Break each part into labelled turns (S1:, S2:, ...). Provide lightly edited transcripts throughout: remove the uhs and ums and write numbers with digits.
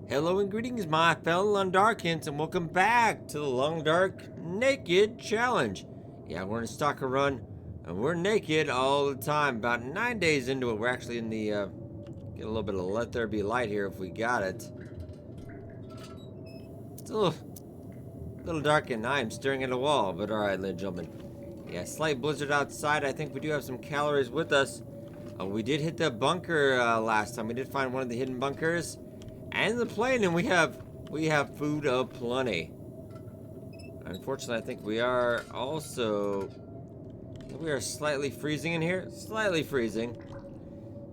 S1: Hello and greetings, my fellow Lundarkins, and welcome back to the Long Dark Naked Challenge. Yeah, we're in a stalker run, and we're naked all the time. About 9 days into it, we're actually in the, get a little bit of let there be light here if we got it. It's a little dark and I'm staring at a wall, but alright, ladies and gentlemen. Yeah, slight blizzard outside. I think we do have some calories with us. We did hit the bunker last time. We did find one of the hidden bunkers. And the plane, and we have food aplenty. Unfortunately, I think we are also slightly freezing in here. Slightly freezing.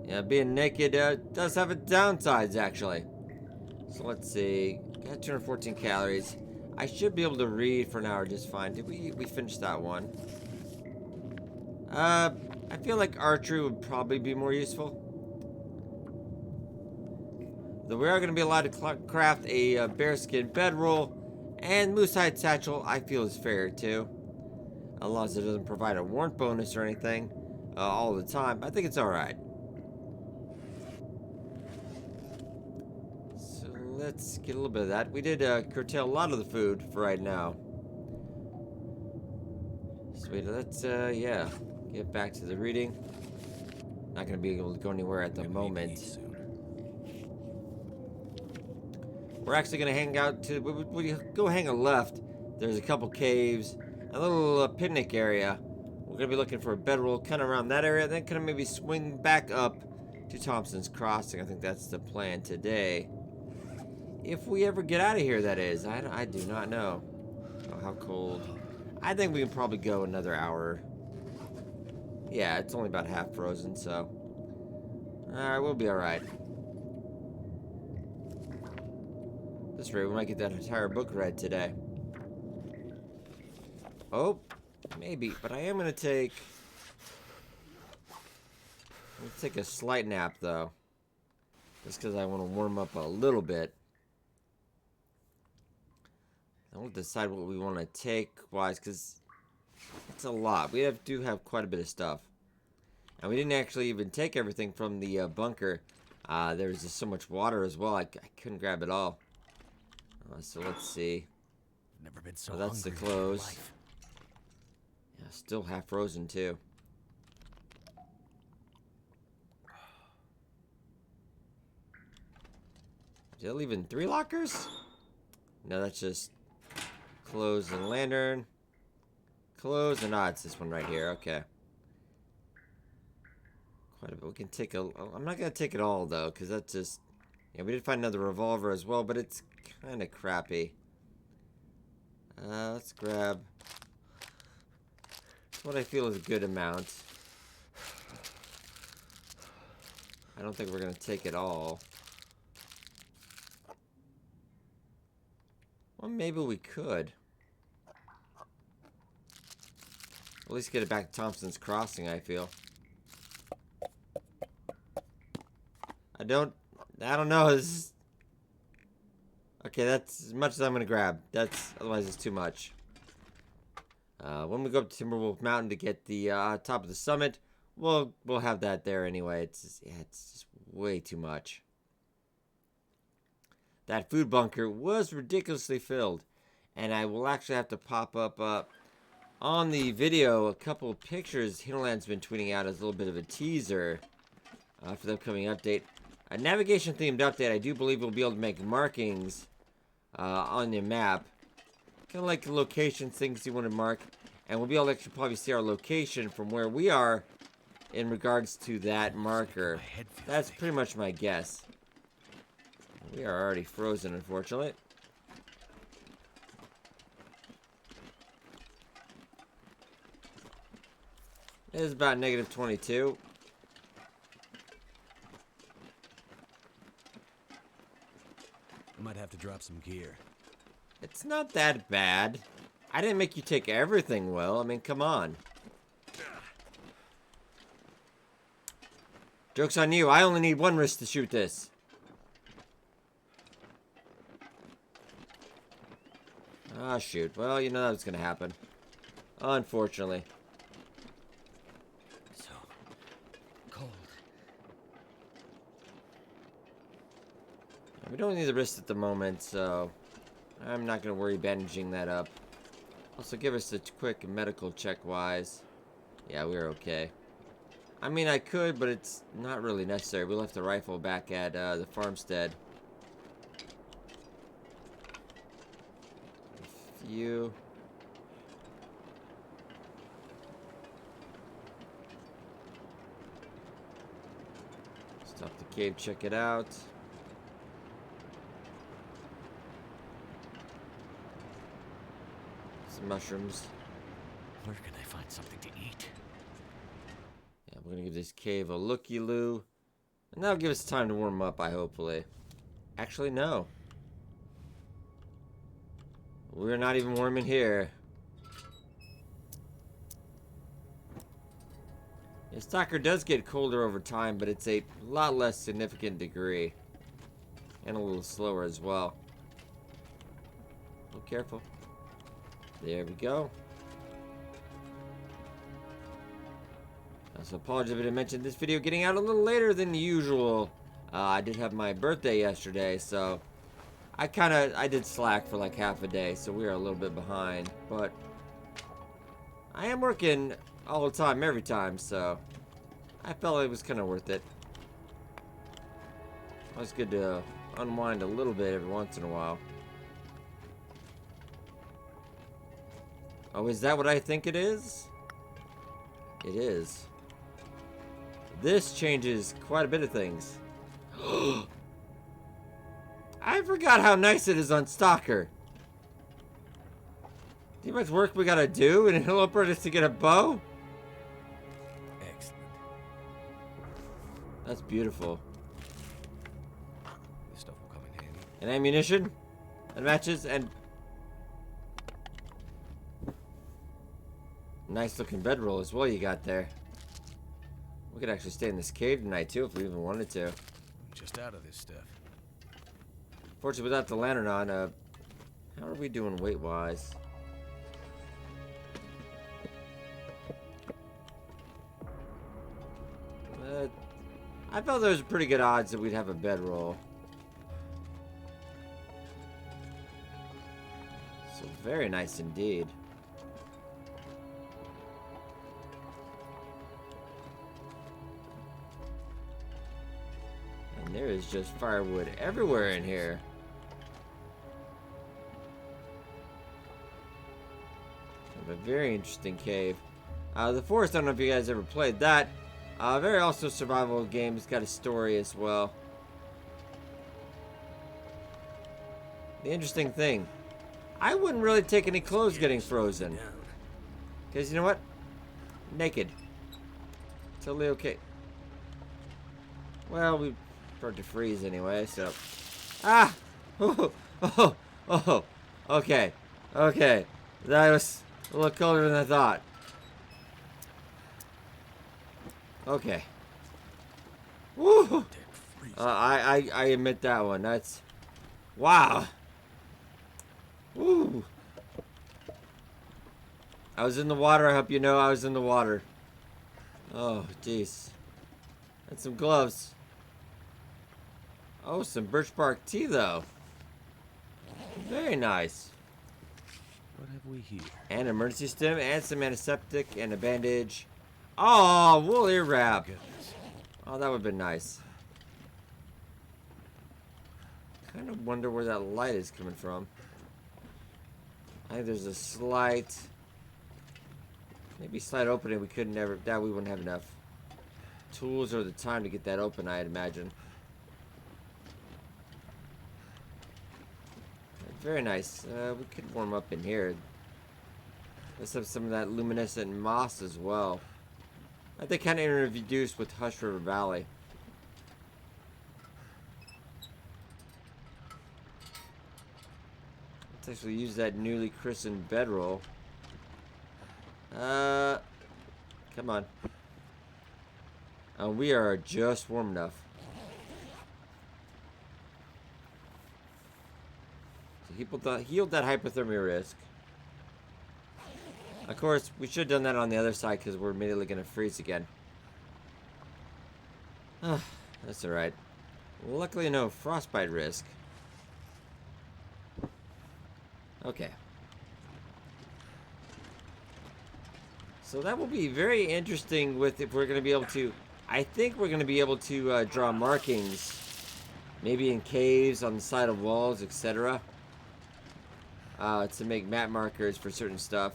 S1: Yeah, being naked does have its downsides actually. So let's see. Got 214 calories. I should be able to read for an hour just fine. Did we finish that one? I feel like archery would probably be more useful. Though we are going to be allowed to craft a bearskin bedroll, and moose hide satchel I feel is fair too. As long as it doesn't provide a warrant bonus or anything all the time, I think it's alright. So let's get a little bit of that. We did curtail a lot of the food for right now. Sweet, let's yeah, get back to the reading. Not going to be able to go anywhere at the moment. We're actually going to hang out to, we go hang a left. There's a couple caves, a little picnic area. We're going to be looking for a bedroll kind of around that area, then kind of maybe swing back up to Thompson's Crossing. I think that's the plan today. If we ever get out of here, that is. I do not know. Oh, how cold. I think we can probably go another hour. Yeah, it's only about half frozen, so. Alright, we'll be alright. This rate, we might get that entire book read today. Oh, maybe, but I am gonna take a slight nap though, just because I want to warm up a little bit. I want to decide what we want to take wise, because it's a lot. We do have quite a bit of stuff, and we didn't actually even take everything from the bunker. There was just so much water as well. I couldn't grab it all. So let's see.
S2: Never been so
S1: that's the
S2: hungry
S1: clothes. Yeah, still half frozen too. Did I leave in 3 lockers? No, that's just clothes and lantern. Clothes and it's this one right here. Okay. Quite a bit. We can take a. I'm not gonna take it all though, because that's just. Yeah, we did find another revolver as well, but it's kind of crappy. Let's grab what I feel is a good amount. I don't think we're gonna take it all. Well, maybe we could. At least get it back to Thompson's Crossing, I feel. I don't know. Okay, that's as much as I'm gonna grab. Otherwise it's too much. When we go up to Timberwolf Mountain to get the top of the summit, we'll have that there anyway. It's just way too much. That food bunker was ridiculously filled, and I will actually have to pop up on the video a couple of pictures Hinterland's been tweeting out as a little bit of a teaser for the upcoming update. A navigation themed update. I do believe we'll be able to make markings on the map, kind of like locations, things you want to mark, and we'll be able to actually probably see our location from where we are in regards to that marker. That's pretty much my guess. We are already frozen, unfortunately. It is about negative 22.
S2: I might have to drop some gear.
S1: It's not that bad. I didn't make you take everything, Will. I mean, come on. Joke's on you. I only need 1 wrist to shoot this. Ah, shoot. Well, you know that was going to happen. Unfortunately.
S2: So cold.
S1: We don't need the wrist at the moment, so I'm not going to worry bandaging that up. Also, give us a quick medical check-wise. Yeah, we're okay. I mean, I could, but it's not really necessary. We left the rifle back at the farmstead. A few. Stop the cave, check it out. Some mushrooms.
S2: Where can I find something to eat?
S1: Yeah, we're gonna give this cave a looky-loo. And that'll give us time to warm up, hopefully. Actually, no. We're not even warm in here. The stalker does get colder over time, but it's a lot less significant degree. And a little slower as well. Be careful. There we go. So apologies if I didn't mention this video getting out a little later than usual. I did have my birthday yesterday, so I did slack for like half a day, so we are a little bit behind. But I am working all the time, every time, so I felt it was kind of worth it. It's good to unwind a little bit every once in a while. Oh, is that what I think it is? It is. This changes quite a bit of things. I forgot how nice it is on Stalker. See how much work we gotta do in an helper just to get a bow?
S2: Excellent.
S1: That's beautiful.
S2: This stuff will come in handy.
S1: And ammunition? And matches and... Nice looking bedroll as well you got there. We could actually stay in this cave tonight too if we even wanted to.
S2: I'm just out of this stuff.
S1: Fortunately, without the lantern on, how are we doing weight-wise? I felt there was pretty good odds that we'd have a bedroll. So very nice indeed. And there is just firewood everywhere in here. A very interesting cave. The Forest, I don't know if you guys ever played that. Very also survival game. It's got a story as well. The interesting thing, I wouldn't really take any clothes getting frozen. Because you know what? Naked. Totally okay. Well, we prefer to freeze anyway, so. Ah! Oh, oh, oh. Okay. Okay. That was a little colder than I thought. Okay. Woo! I admit that one. That's... Wow. Woo! I was in the water. I hope you know I was in the water. Oh, jeez. And some gloves. Oh, some birch bark tea, though. Very nice.
S2: What have we here?
S1: And an emergency stim, and some antiseptic, and a bandage. Oh, wool ear wrap.
S2: Goodness.
S1: Oh, that would have been nice. Kind of wonder where that light is coming from. I think there's a slight... Maybe slight opening we couldn't ever... That we wouldn't have enough tools or the time to get that open, I'd imagine. Very nice. We could warm up in here. Let's have some of that luminescent moss as well. I think kind of introduced with Hush River Valley. Let's actually use that newly christened bedroll. Come on. We are just warm enough. So healed that hypothermia risk. Of course, we should have done that on the other side because we're immediately going to freeze again. That's alright. Luckily, no frostbite risk. Okay. So that will be very interesting with if we're going to be able to... I think we're going to be able to draw markings. Maybe in caves, on the side of walls, etc. To make map markers for certain stuff.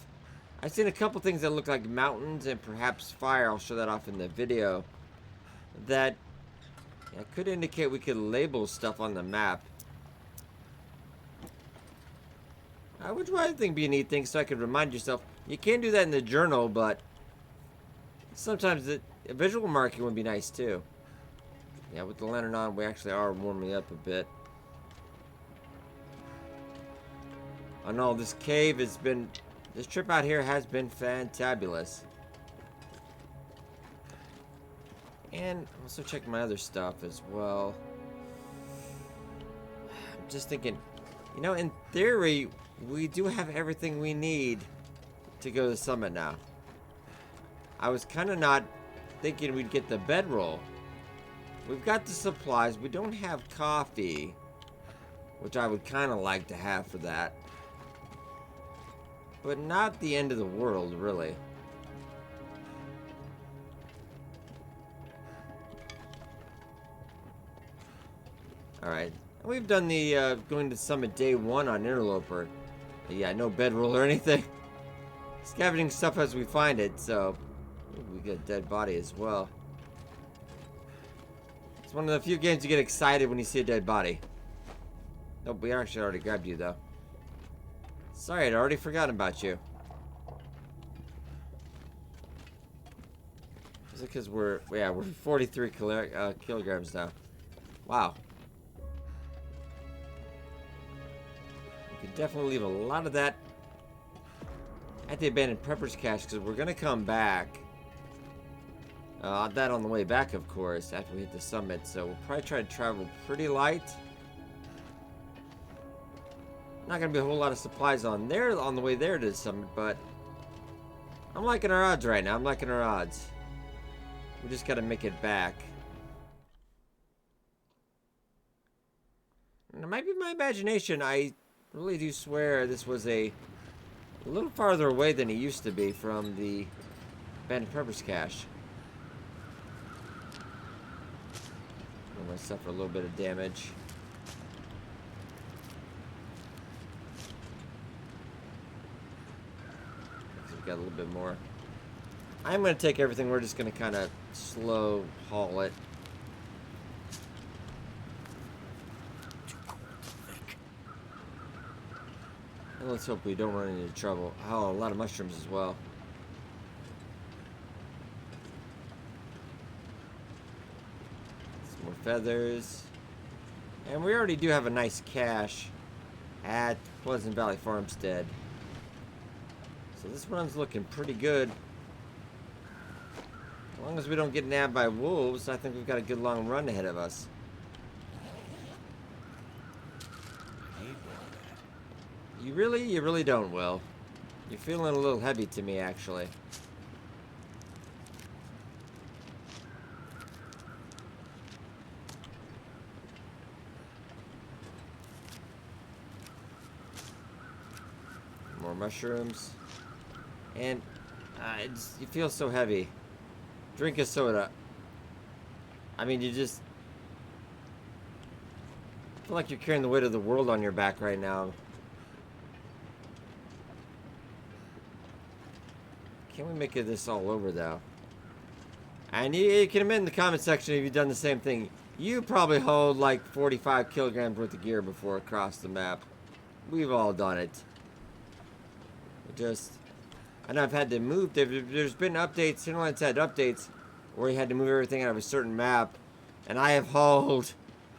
S1: I've seen a couple things that look like mountains and perhaps fire. I'll show that off in the video. That could indicate we could label stuff on the map. Which I think would be a neat thing, so I could remind yourself. You can do that in the journal, but sometimes a visual marking would be nice too. Yeah, with the lantern on, we actually are warming up a bit. I know this cave has been... This trip out here has been fantabulous. And I'm also checking my other stuff as well. I'm just thinking, you know, in theory, we do have everything we need to go to the summit now. I was kind of not thinking we'd get the bedroll. We've got the supplies. We don't have coffee, which I would kind of like to have for that. But not the end of the world, really. Alright. We've done the going to summit day 1 on Interloper. Yeah, no bedroll or anything. Scavenging stuff as we find it, so... we get a dead body as well. It's one of the few games you get excited when you see a dead body. Nope, we actually already grabbed you, though. Sorry, I'd already forgotten about you. Is it because we're 43 kilograms now. Wow. We could definitely leave a lot of that at the abandoned preppers cache because we're going to come back. That on the way back, of course, after we hit the summit. So we'll probably try to travel pretty light. Not going to be a whole lot of supplies on the way there to the summit, but I'm liking our odds right now. I'm liking our odds. We just got to make it back. And it might be my imagination. I really do swear this was a little farther away than it used to be from the abandoned preppers cache. I'm going to suffer a little bit of damage. Got a little bit more. I'm going to take everything. We're just going to kind of slow haul it. And let's hope we don't run into trouble. Oh, a lot of mushrooms as well. Some more feathers. And we already do have a nice cache at Pleasant Valley Farmstead. So this run's looking pretty good. As long as we don't get nabbed by wolves, I think we've got a good long run ahead of us. You really don't, Will. You're feeling a little heavy to me, actually. More mushrooms. And you feel so heavy. Drink a soda. I mean, you just feel like you're carrying the weight of the world on your back right now. Can we make it this all over, though? And you can admit in the comment section if you've done the same thing. You probably hold like 45 kilograms worth of gear before across the map. We've all done it. I know I've had to move. There's been updates. Hinterland's had updates where you had to move everything out of a certain map. And I have hauled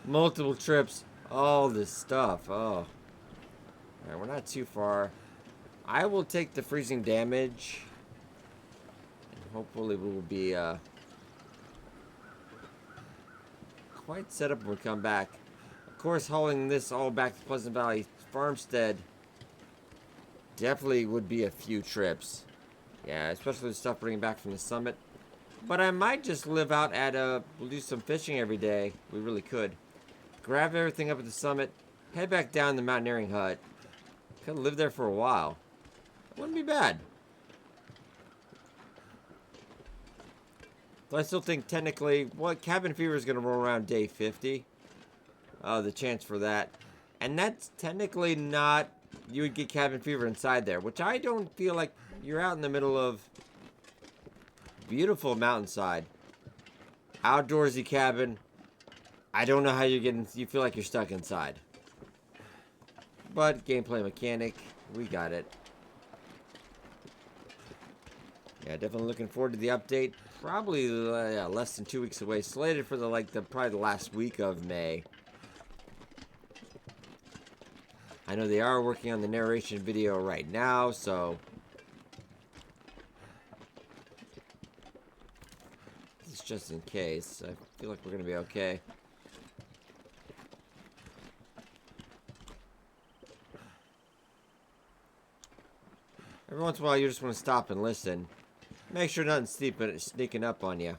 S1: multiple trips. All this stuff. Oh. Alright, we're not too far. I will take the freezing damage. And hopefully we will be quite set up when we come back. Of course, hauling this all back to Pleasant Valley Farmstead definitely would be a few trips. Yeah, especially the stuff bringing back from the summit. But I might just live out at we'll do some fishing every day. We really could. grab everything up at the summit, head back down the mountaineering hut. Could have lived there for a while. Wouldn't be bad. Though I still think technically, cabin fever is going to roll around day 50. The chance for that. And that's technically not, you would get cabin fever inside there, which I don't feel like you're out in the middle of beautiful mountainside. Outdoorsy cabin. I don't know how you're getting, you feel like you're stuck inside. But gameplay mechanic, we got it. Yeah, definitely looking forward to the update. Probably less than 2 weeks away. Slated for probably the last week of May. I know they are working on the narration video right now, so this is just in case. I feel like we're gonna be okay. Every once in a while, you just want to stop and listen. Make sure nothing's sneaking up on you.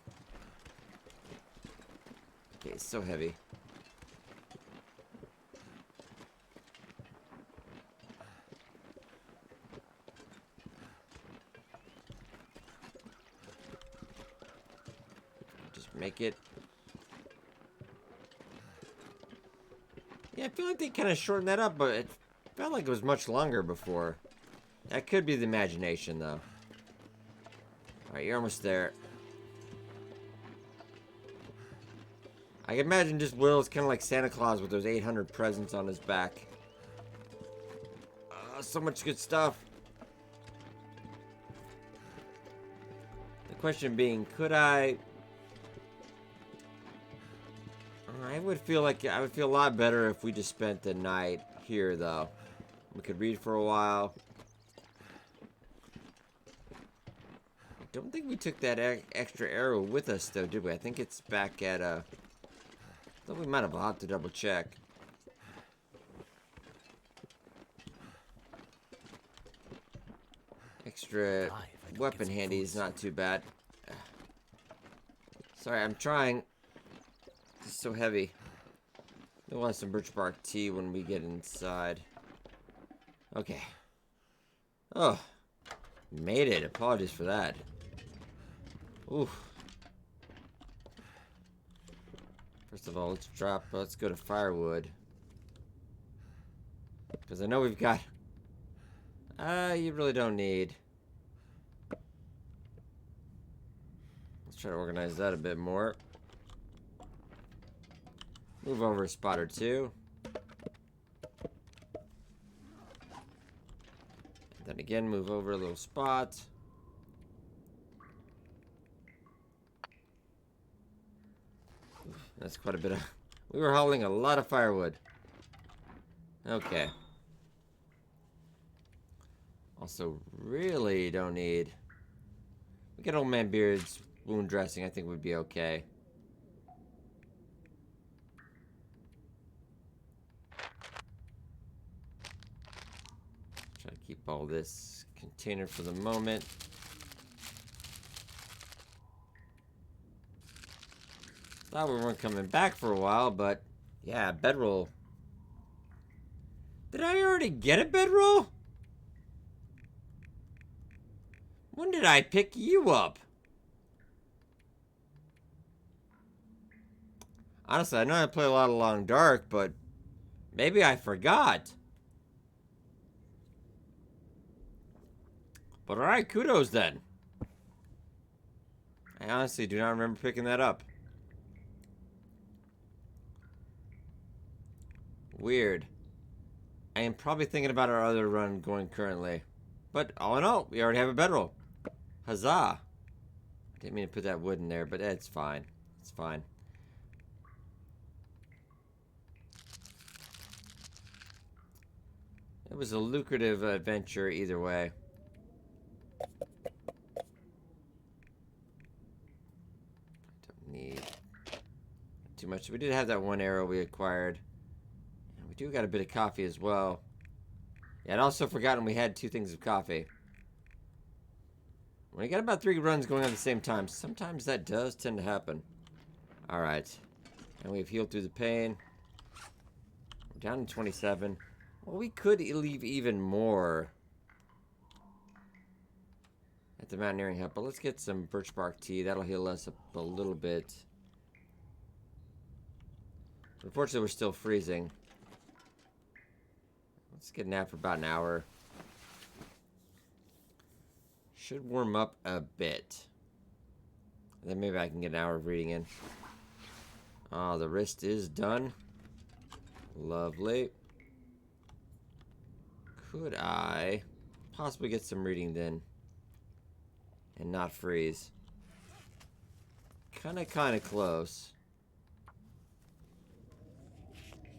S1: Okay, it's so heavy. Just make it. Yeah, I feel like they kind of shortened that up, but it felt like it was much longer before. That could be the imagination, though. Alright, you're almost there. I can imagine just Will's kind of like Santa Claus with those 800 presents on his back. So much good stuff. The question being, could I would feel like I would feel a lot better if we just spent the night here, though. We could read for a while. I don't think we took that extra arrow with us, though, did we? I think it's back at, I thought we might have. I'll have to double check. Extra weapon handy is not too bad. Sorry, I'm trying. It's so heavy. We'll have some birch bark tea when we get inside. Okay. Oh. Made it. Apologies for that. Oof. First of all, let's go to firewood. Because I know we've got... you really don't need. Let's try to organize that a bit more. Move over a spot or two. And then again, move over a little spot. That's quite a bit of... We were hauling a lot of firewood. Okay. Also, really don't need... We get Old Man Beard's wound dressing, I think would be okay. Try to keep all this container for the moment. Thought we weren't coming back for a while, but yeah, bedroll. Did I already get a bedroll? When did I pick you up? Honestly, I know I play a lot of Long Dark, but maybe I forgot. But alright, kudos then. I honestly do not remember picking that up. Weird. I am probably thinking about our other run going currently. But all in all, we already have a bedroll. Huzzah. Didn't mean to put that wood in there, but it's fine. It's fine. It was a lucrative adventure either way. Don't need too much. We did have that one arrow we acquired. And we do got a bit of coffee as well. Yeah, I'd also forgotten we had 2 things of coffee. When you got about 3 runs going on at the same time, sometimes that does tend to happen. Alright. And we've healed through the pain. Down to 27. Well, we could leave even more at the mountaineering hut, but let's get some birch bark tea. That'll heal us up a little bit. Unfortunately, we're still freezing. Let's get a nap for about an hour. Should warm up a bit. Then maybe I can get an hour of reading in. Oh, the wrist is done. Lovely. Could I possibly get some reading then? And not freeze? Kinda close.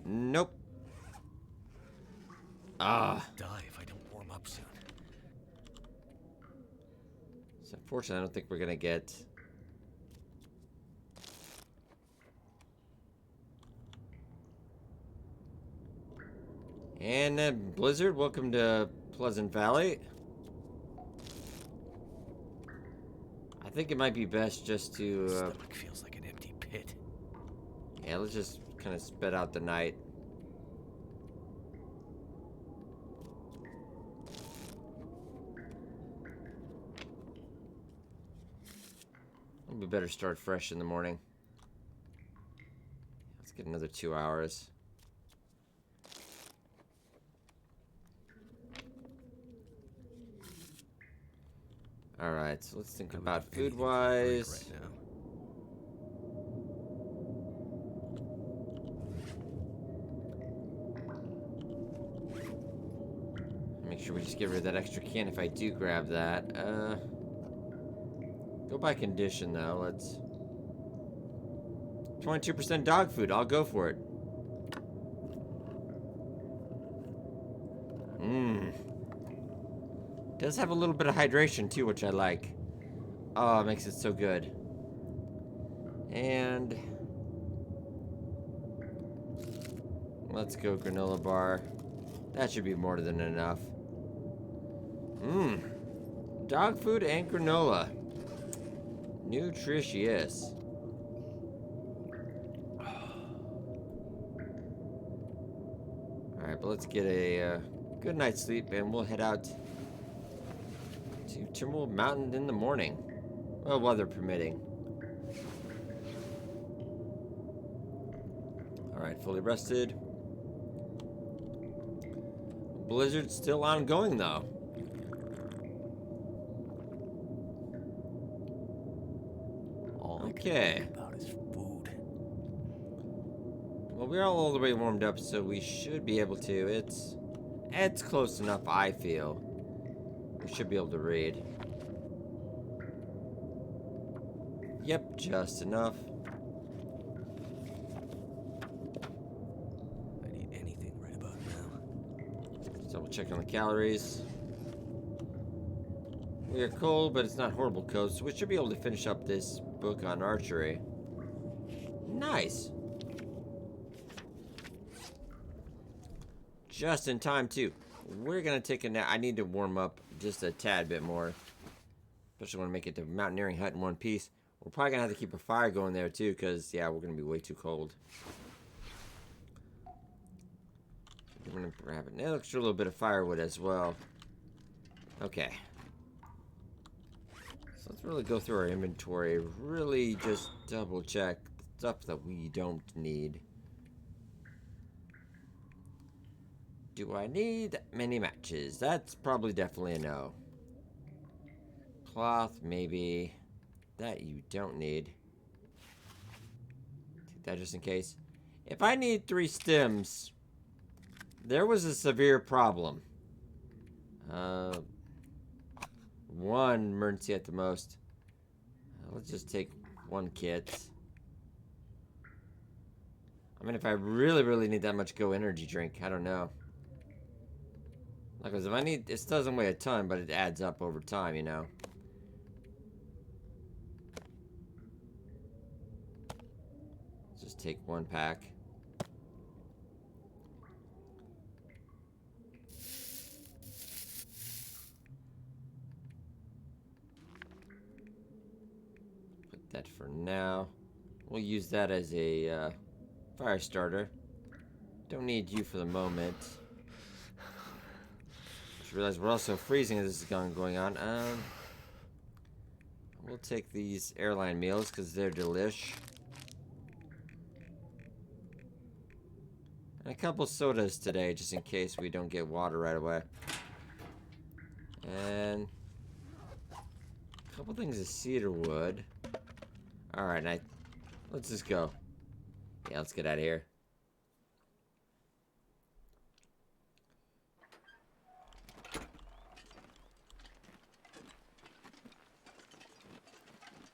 S1: Nope. Ah.
S2: Die if I don't warm up soon.
S1: So unfortunately, I don't think we're gonna get. And Blizzard, welcome to Pleasant Valley. I think it might be best just to.
S2: Stomach feels like an empty pit.
S1: Yeah, let's just kind of spit out the night. We better start fresh in the morning. Let's get another 2 hours. Alright, so let's think about food-wise.
S2: Right now.
S1: Make sure we just get rid of that extra can if I do grab that. Go by condition though. Let's 22% dog food. I'll go for it. Does have a little bit of hydration too, which I like. Oh, it makes it so good. And let's go granola bar. That should be more than enough. Dog food and granola. Nutritious. Alright, but let's get a good night's sleep and we'll head out to Timberwolf Mountain in the morning. Well, weather permitting. Alright, fully rested. Blizzard's still ongoing though. Okay.
S2: About his food.
S1: Well, we're all the way warmed up, so we should be able to. It's close enough, I feel. We should be able to read. Yep, just enough.
S2: I need anything right about now.
S1: So we'll check on the calories. We are cold, but it's not horrible cold, so we should be able to finish up this book on archery. Nice. Just in time, too. We're gonna take a nap. I need to warm up just a tad bit more. Especially when I make it to mountaineering hut in one piece. We're probably gonna have to keep a fire going there, too, because, yeah, we're gonna be way too cold. I'm gonna grab an extra little bit of firewood as well. Okay. So let's really go through our inventory. Really just double check stuff that we don't need. Do I need many matches? That's probably definitely a no. Cloth, maybe. That you don't need. Take that just in case. If I need 3 stems, there was a severe problem. One emergency at the most. Let's just take 1 kit. I mean, if I really need that much Go energy drink, I don't know. Like, if I need, this doesn't weigh a ton, but it adds up over time, you know. Let's just take 1 pack. Put that for now. We'll use that as a fire starter. Don't need you for the moment. Just realize we're also freezing as this is going on. We'll take these airline meals because they're delish. And a couple sodas today, just in case we don't get water right away. And a couple things of cedar wood. Alright, let's just go. Yeah, let's get out of here.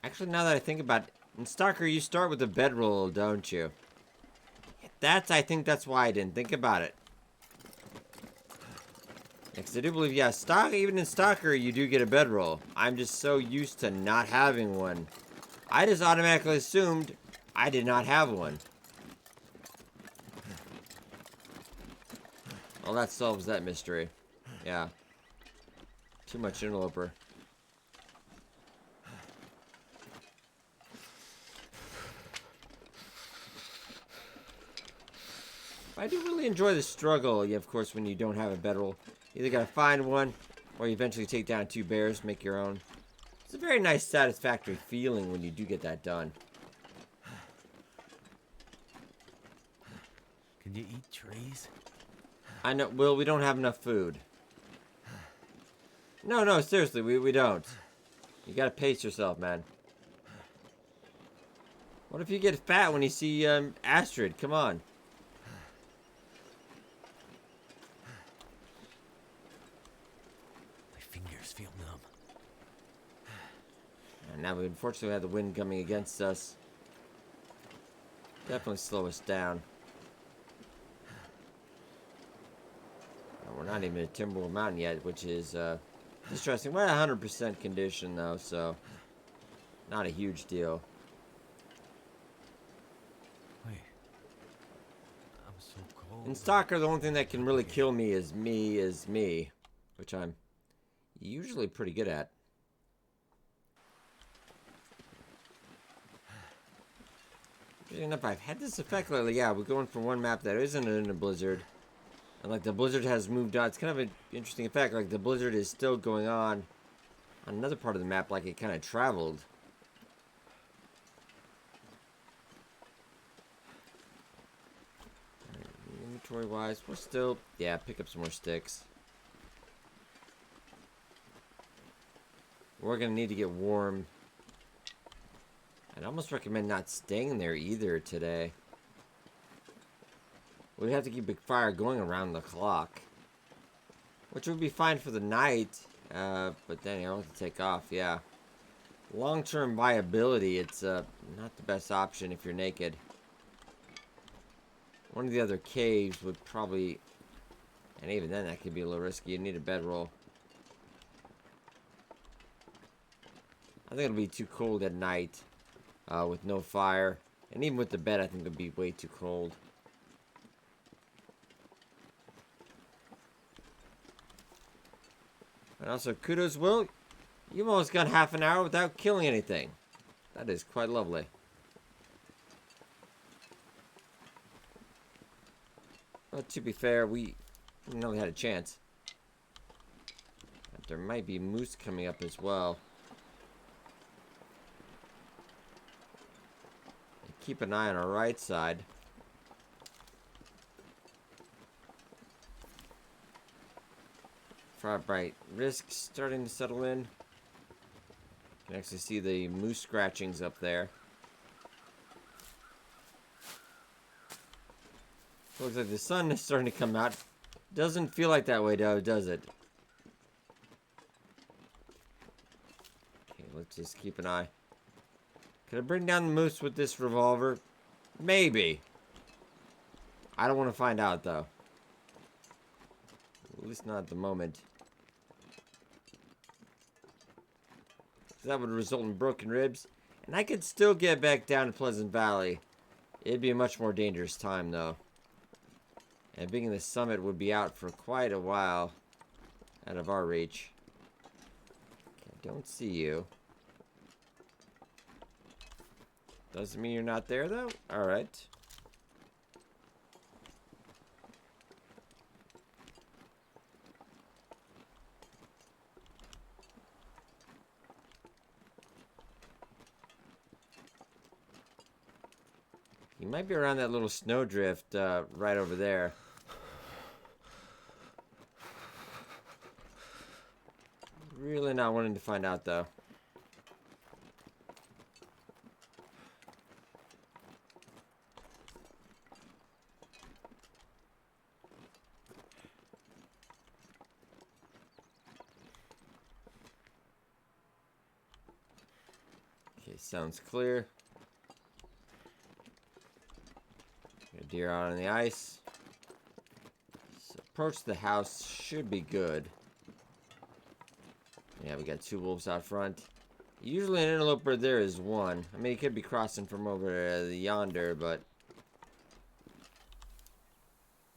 S1: Actually, now that I think about it, in Stalker, you start with a bedroll, don't you? I think that's why I didn't think about it. Because I do believe, yeah, even in Stalker, you do get a bedroll. I'm just so used to not having one. I just automatically assumed I did not have one. Well, that solves that mystery. Yeah. Too much interloper. I do really enjoy the struggle, yeah, of course, when you don't have a bedroll. You either gotta find one, or you eventually take down 2 bears, make your own. It's a very nice, satisfactory feeling when you do get that done.
S2: Can you eat trees?
S1: I know, Will, we don't have enough food. No, seriously, we don't. You gotta pace yourself, man. What if you get fat when you see, Astrid? Come on.
S2: Feel numb.
S1: And now we unfortunately have the wind coming against us. Definitely slow us down. We're not even at Timberwolf Mountain yet, which is distressing. We're at 100% condition though, so not a huge deal.
S2: Wait. I'm so cold.
S1: In Stalker, the only thing that can really kill me is me, which I'm usually pretty good at. Interesting enough, I've had this effect lately. Yeah, we're going from one map that isn't in a blizzard. And like the blizzard has moved on. It's kind of an interesting effect. Like the blizzard is still going on another part of the map, like it kind of traveled. Right, inventory wise, we're still, yeah, pick up some more sticks. We're gonna need to get warm. I'd almost recommend not staying there either today. We'd have to keep a fire going around the clock, which would be fine for the night, but then you have to take off, yeah. Long-term viability, it's not the best option if you're naked. One of the other caves would probably, and even then that could be a little risky. You need a bedroll. I think it'll be too cold at night with no fire. And even with the bed, I think it'll be way too cold. And also, kudos, Will. You've almost gone half an hour without killing anything. That is quite lovely. But to be fair, we didn't really had a chance. But there might be moose coming up as well. Keep an eye on our right side. Far bright risk starting to settle in. You can actually see the moose scratchings up there. Looks like the sun is starting to come out. Doesn't feel like that way, though, does it? Okay, let's just keep an eye. Could I bring down the moose with this revolver? Maybe. I don't want to find out, though. At least not at the moment. That would result in broken ribs. And I could still get back down to Pleasant Valley. It'd be a much more dangerous time, though. And being in the summit would be out for quite a while. Out of our reach. Okay, don't see you. Doesn't mean you're not there, though? Alright. He might be around that little snowdrift right over there. Really not wanting to find out, though. Okay, sounds clear. Got a deer out on the ice. So approach the house should be good. Yeah, we got 2 wolves out front. Usually an interloper there is 1. I mean, he could be crossing from over yonder, but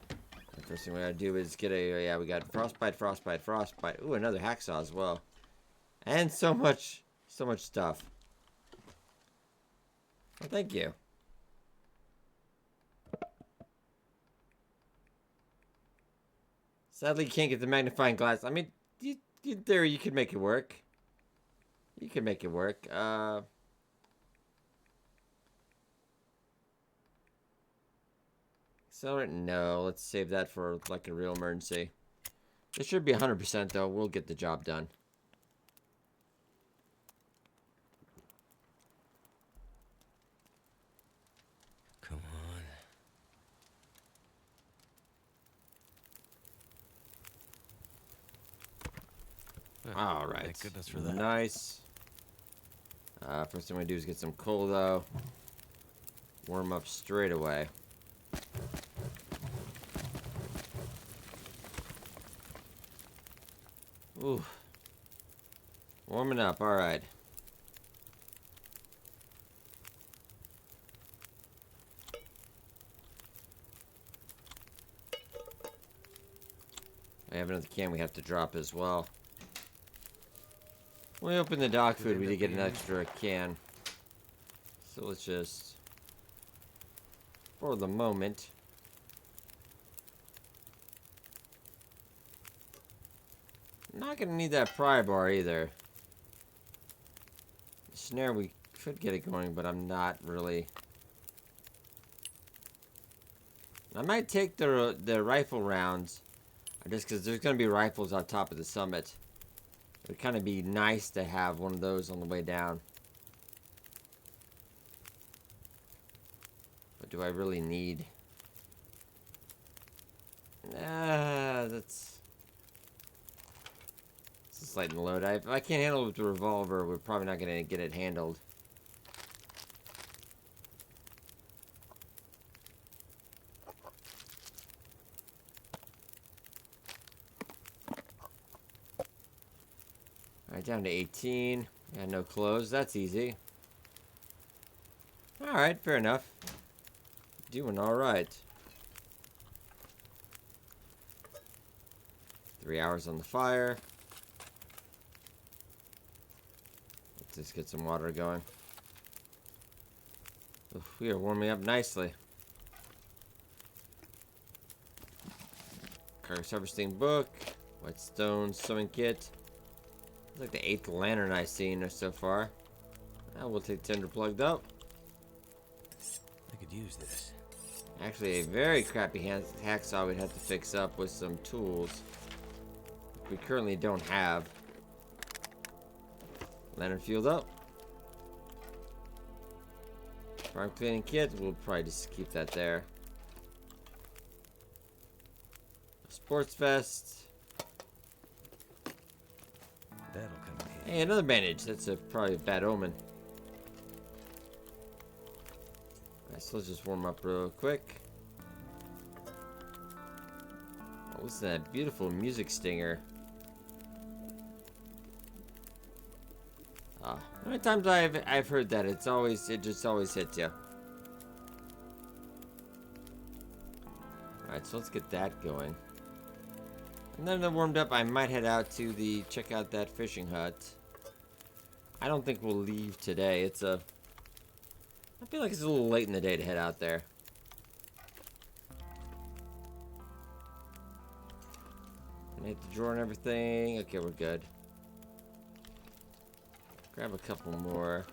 S1: the first thing we gotta do is get a, yeah, we got frostbite, frostbite, frostbite. Ooh, another hacksaw as well. And so much stuff. Well, thank you. Sadly, you can't get the magnifying glass. I mean, in theory, you could make it work. You could make it work. Accelerate? No. Let's save that for, like, a real emergency. This should be 100%, though. We'll get the job done.
S2: Come on.
S1: All right.
S2: Thank goodness for that.
S1: Nice. First thing we do is get some coal, though. Warm up straight away. Ooh. Warming up. All right. We have another can we have to drop as well. When we opened the dog food, we did get an extra can. So let's just, for the moment, not gonna need that pry bar either. The snare, we could get it going, but I'm not really. I might take the rifle rounds, just because there's gonna be rifles on top of the summit. It would kind of be nice to have one of those on the way down. But do I really need? That's just lighten the load. If I can't handle it with the revolver, we're probably not going to get it handled. Alright, down to 18. Got no clothes. That's easy. Alright, fair enough. Doing alright. 3 hours on the fire. Let's just get some water going. Oof, we are warming up nicely. Carcass harvesting book. Whetstone sewing kit. It's like the 8th lantern I've seen so far. We'll take tinder plugged up.
S2: I could use this.
S1: Actually, a very crappy hacksaw we'd have to fix up with some tools we currently don't have. Lantern fueled up. Farm cleaning kit, we'll probably just keep that there. Sports vest.
S2: That'll come in handy.
S1: Hey, another bandage. That's probably a bad omen. Alright, so let's just warm up real quick. Oh, listen to that beautiful music stinger. How many times I've heard that? It just always hits you. Alright, so let's get that going. And then they're warmed up, I might head out to check out that fishing hut. I don't think we'll leave today. I feel like it's a little late in the day to head out there. Hit the drawer and everything. Okay, we're good. Grab a couple more.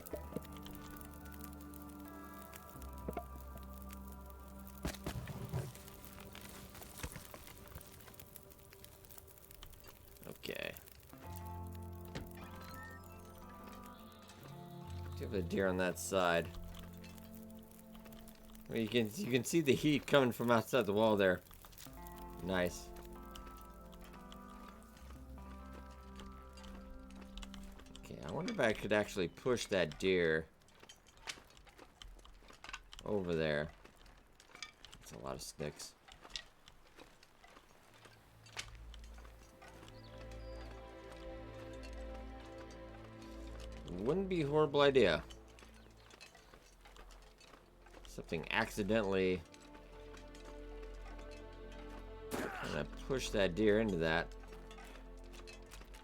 S1: Give the deer on that side. Well, you can see the heat coming from outside the wall there. Nice. Okay, I wonder if I could actually push that deer over there. That's a lot of sticks. Wouldn't be a horrible idea. Something accidentally kind of push that deer into that.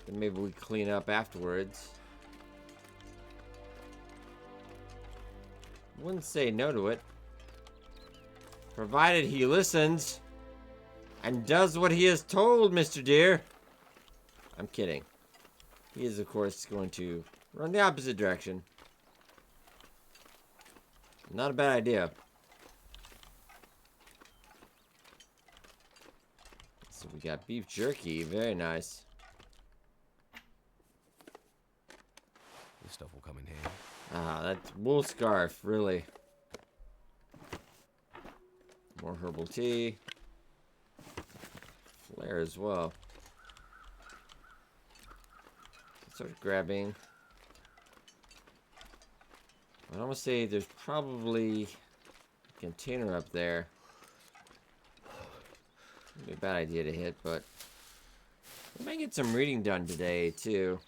S1: Then maybe we clean up afterwards. Wouldn't say no to it, provided he listens and does what he is told, Mr. Deer. I'm kidding. He is, of course, going to run the opposite direction. Not a bad idea. So we got beef jerky. Very nice.
S2: This stuff will come in handy.
S1: Ah, that's wool scarf, really. More herbal tea. Flare as well. Start grabbing. I'd almost say there's probably a container up there. Wouldn't be a bad idea to hit, but we might get some reading done today too.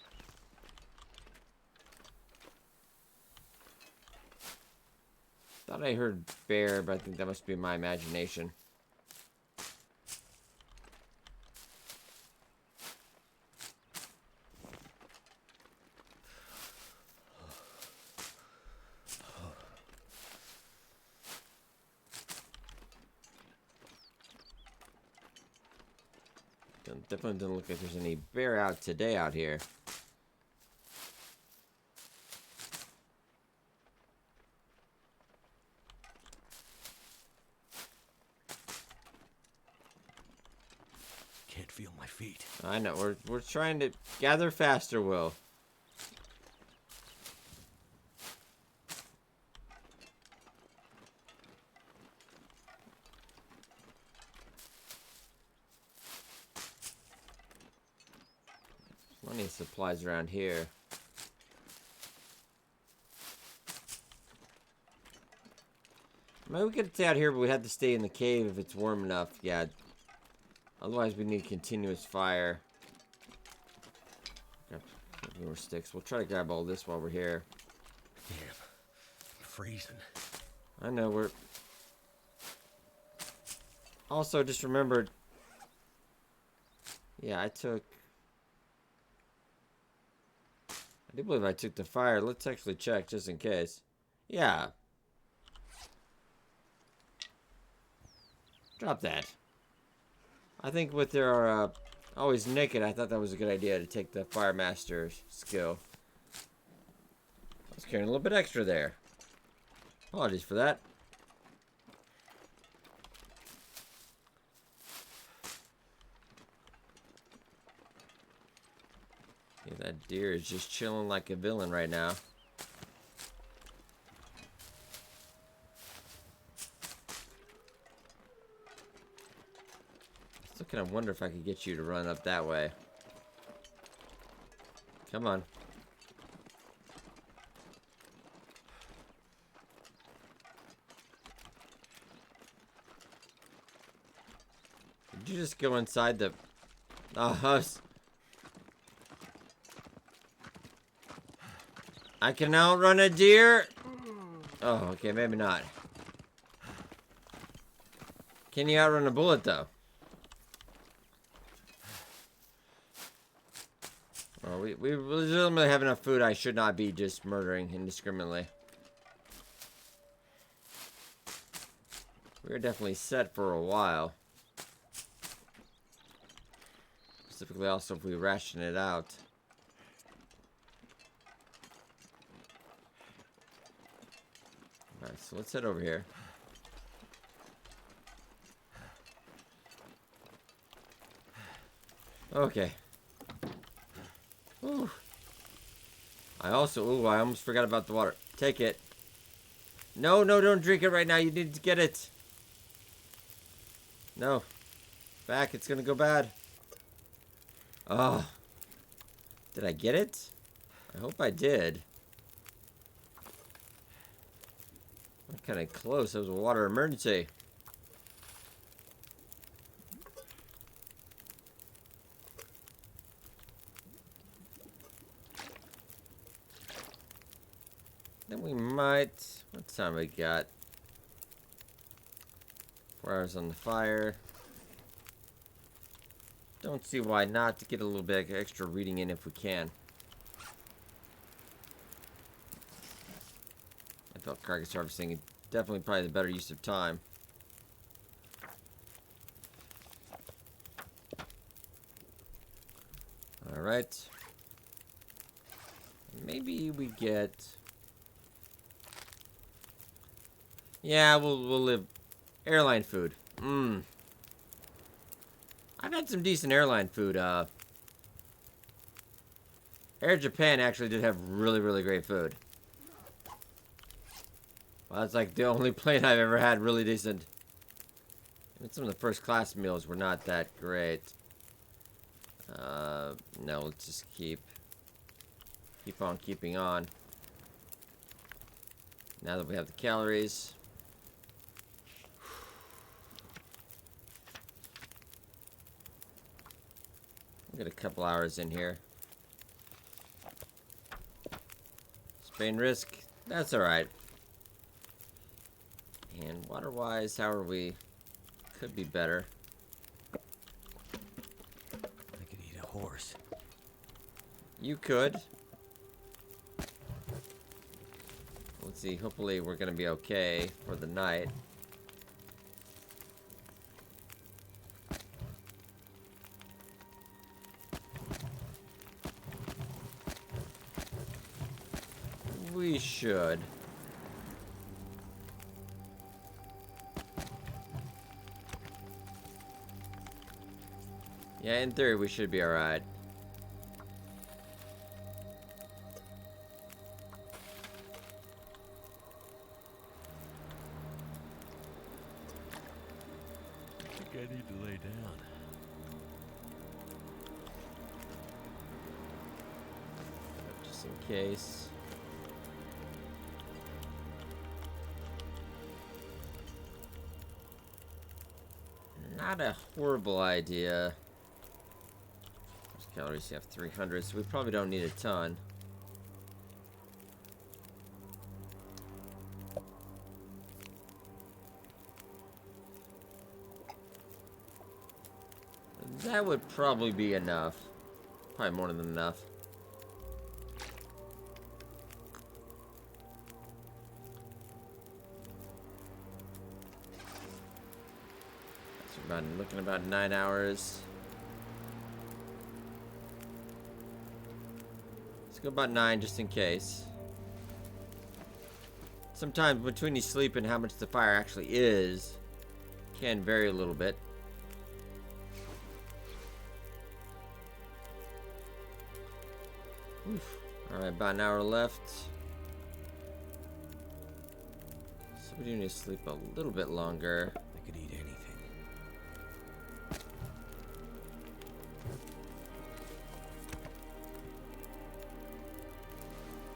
S1: Thought I heard bear, but I think that must be my imagination. Definitely doesn't look like there's any bear out today out here.
S2: Can't feel my feet.
S1: I know, we're trying to gather faster, Will. Plenty of supplies around here. Maybe we could stay out here, but we have to stay in the cave if it's warm enough. Yeah. Otherwise, we need continuous fire. Grab more sticks. We'll try to grab all this while we're here.
S2: Damn. I'm freezing.
S1: I know, we're... Also, just remembered... Yeah, I do believe I took the fire. Let's actually check, just in case. Yeah. Drop that. I think with their always naked, I thought that was a good idea to take the Fire Master's skill. I was carrying a little bit extra there. Apologies for that. Yeah, that deer is just chilling like a villain right now. Still kind of wonder if I could get you to run up that way. Come on. Did you just go inside the... Oh, I can outrun a deer? Oh, okay, maybe not. Can you outrun a bullet, though? Well, we legitimately have enough food. I should not be just murdering indiscriminately. We're definitely set for a while. Specifically also if we ration it out. Alright, so let's head over here. Okay. Ooh. I almost forgot about the water. Take it. No, no, don't drink it right now. You need to get it. No. Back, it's gonna go bad. Oh. Did I get it? I hope I did. I'm kind of close. That was a water emergency. Then we might... What time we got? 4 hours on the fire. Don't see why not, to get a little bit extra reading in if we can. I felt carcass harvesting is definitely probably the better use of time. Alright. Maybe we get... Yeah, we'll live... Airline food. I've had some decent airline food. Air Japan actually did have really, really great food. Well, that's like the only plane I've ever had really decent. Even some of the first class meals were not that great. No, let's just keep on keeping on. Now that we have the calories. We'll get a couple hours in here. Spain risk, that's alright. And water-wise, how are we? Could be better.
S2: I could eat a horse.
S1: You could. Let's see, hopefully we're gonna be okay for the night. We should. Yeah, in theory we should be alright.
S2: I think I need to lay down.
S1: Just in case. Not a horrible idea. Those calories, you have 300, so we probably don't need a ton. That would probably be enough. Probably more than enough. Looking about 9 hours. Let's go about 9 just in case. Sometimes between you sleep and how much the fire actually is can vary a little bit. Alright, about an hour left. So we do need to sleep a little bit longer.
S2: I could eat anything.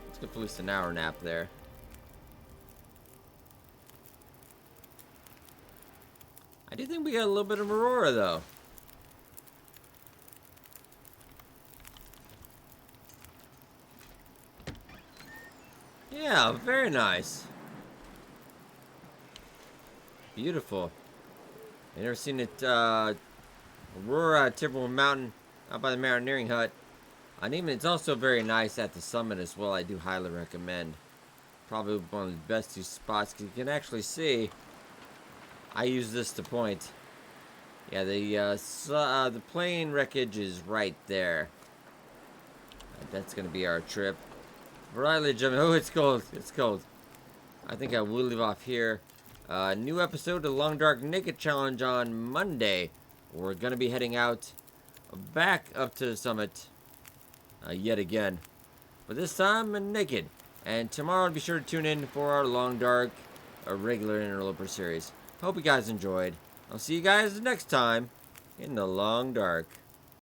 S1: Let's go for at least an hour nap there. I do think we got a little bit of Aurora though. Yeah, very nice. Beautiful. I never seen it, Aurora, Timberwolf Mountain, out by the Mountaineering Hut. And even it's also very nice at the summit as well. I do highly recommend. Probably one of the best two spots because you can actually see. I use this to point. Yeah, the plane wreckage is right there. That's gonna be our trip. Right, ladies and gentlemen. Oh, it's cold. It's cold. I think I will leave off here. New episode of the Long Dark Naked Challenge on Monday. We're gonna be heading out back up to the summit yet again, but this time naked. And tomorrow, be sure to tune in for our Long Dark, a regular interloper series. Hope you guys enjoyed. I'll see you guys next time in the Long Dark.